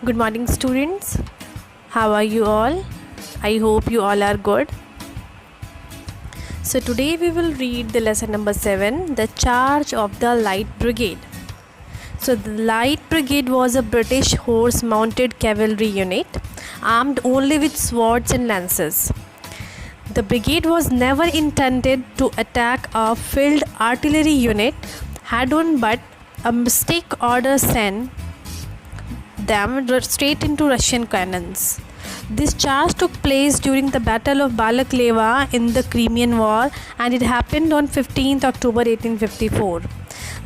Good morning, students. How are you all? I hope you all are good. So today we will read the lesson number 7, the charge of the Light Brigade. So the Light Brigade was a British horse-mounted cavalry unit armed only with swords and lances. The brigade was never intended to attack a field artillery unit head-on, but a mistake order sent them straight into Russian cannons. This charge took place during the Battle of Balaclava in the Crimean War, and it happened on 15th October 1854.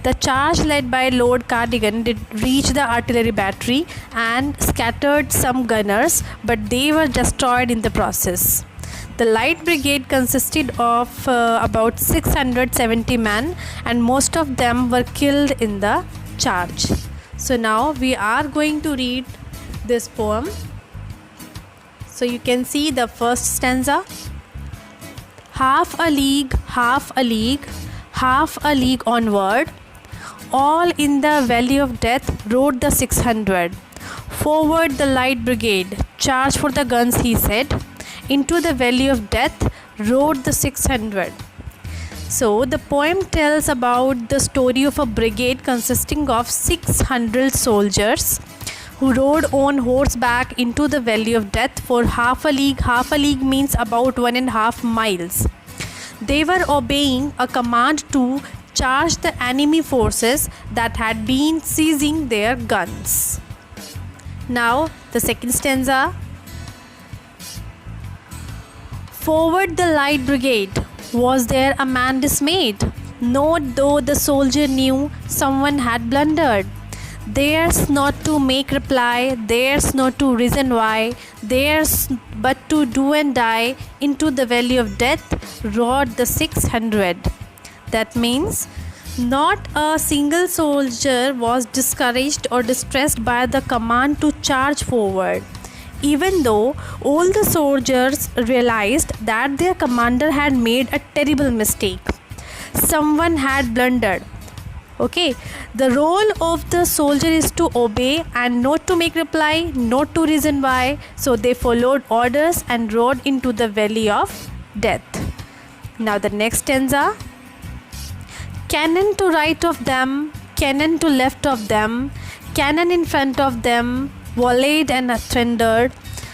The charge led by Lord Cardigan did reach the artillery battery and scattered some gunners, but they were destroyed in the process. The Light Brigade consisted of about 670 men, and most of them were killed in the charge. So now we are going to read this poem. So you can see the first stanza. Half a league, half a league, half a league onward, all in the valley of death rode the 600. Forward the Light Brigade, charge for the guns, he said. Into the valley of death rode the 600. So the poem tells about the story of a brigade consisting of 600 soldiers who rode on horseback into the valley of death for half a league. Half a league means about 1.5 miles. They were obeying a command to charge the enemy forces that had been seizing their guns. Now the second stanza. Forward the Light Brigade, was there a man dismayed? No, though the soldier knew someone had blundered. Theirs not to make reply, theirs not to reason why, theirs but to do and die. Into the valley of death rode the 600. That means not a single soldier was discouraged or distressed by the command to charge forward, even though all the soldiers realized that their commander had made a terrible mistake. Someone had blundered. Okay, the role of the soldier is to obey and not to make reply, not to reason why. So they followed orders and rode into the valley of death. Now the next stanza. Cannon to right of them, cannon to left of them, cannon in front of them, volleyed and thundered,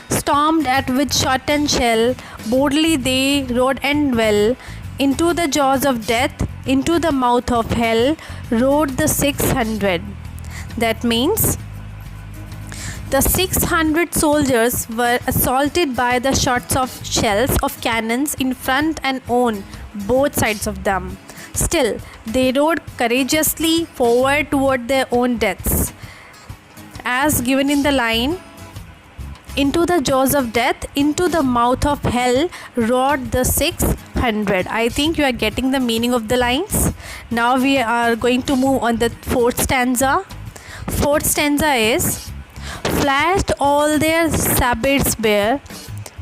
stormed at with shot and shell, boldly they rode and well, into the jaws of death, into the mouth of hell, rode the 600. That means the 600 soldiers were assaulted by the shots of shells of cannons in front and on both sides of them. Still, they rode courageously forward toward their own deaths. As given in the line, into the jaws of death, into the mouth of hell rode the 600. I think you are getting the meaning of the lines. Now we are going to move on the fourth stanza. Fourth stanza is, flashed all their sabres bare,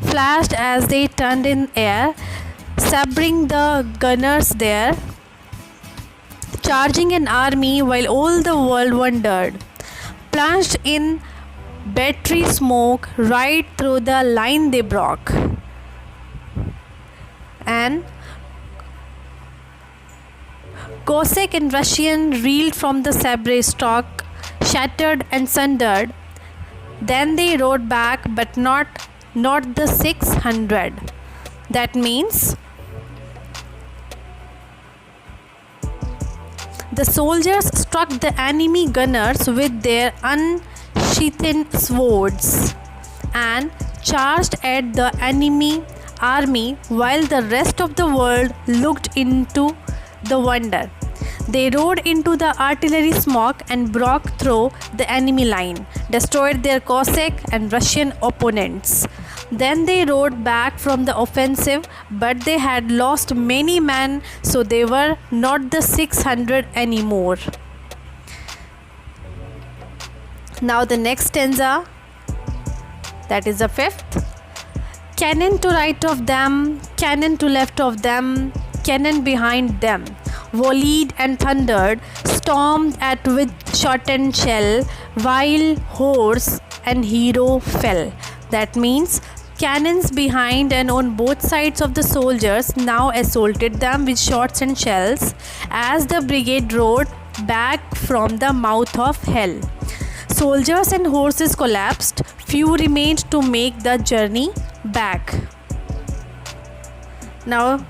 flashed as they turned in air, sabring the gunners there, charging an army while all the world wondered, plunged in battery smoke, right through the line they broke. And Cossack and Russian reeled from the sabre stock, shattered and sundered. Then they rode back, but not the 600. That means the soldiers struck the enemy gunners with their unsheathed swords and charged at the enemy army while the rest of the world looked into the wonder. They rode into the artillery smoke and broke through the enemy line, destroyed their Cossack and Russian opponents. Then they rode back from the offensive, but they had lost many men, so they were not the 600 anymore. Now the next stanza, that is the fifth. Cannon to right of them, cannon to left of them, cannon behind them, volleyed and thundered, stormed at with shot and shell, while horse and hero fell. That means cannons behind and on both sides of the soldiers now assaulted them with shots and shells as the brigade rode back from the mouth of hell. Soldiers and horses collapsed, few remained to make the journey back. Now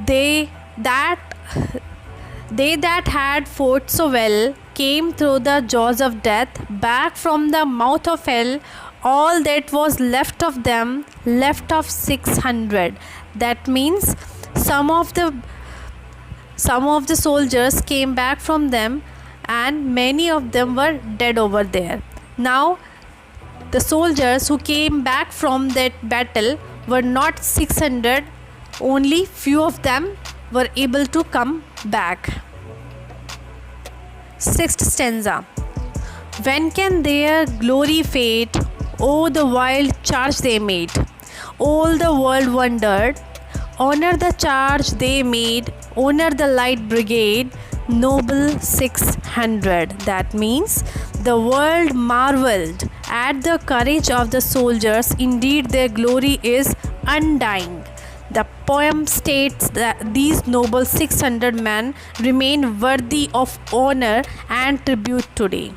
they that had fought so well came through the jaws of death back from the mouth of hell. All that was left of them, left of 600. That means some of the soldiers came back from them, and many of them were dead over there. Now the soldiers who came back from that battle were not 600, only few of them were able to come back. Sixth stanza. When can their glory fade? Oh, the wild charge they made. All the world wondered. Honor the charge they made. Honor the light brigade. Noble 600. That means the world marveled at the courage of the soldiers. Indeed, their glory is undying. The poem states that these noble 600 men remain worthy of honor and tribute today.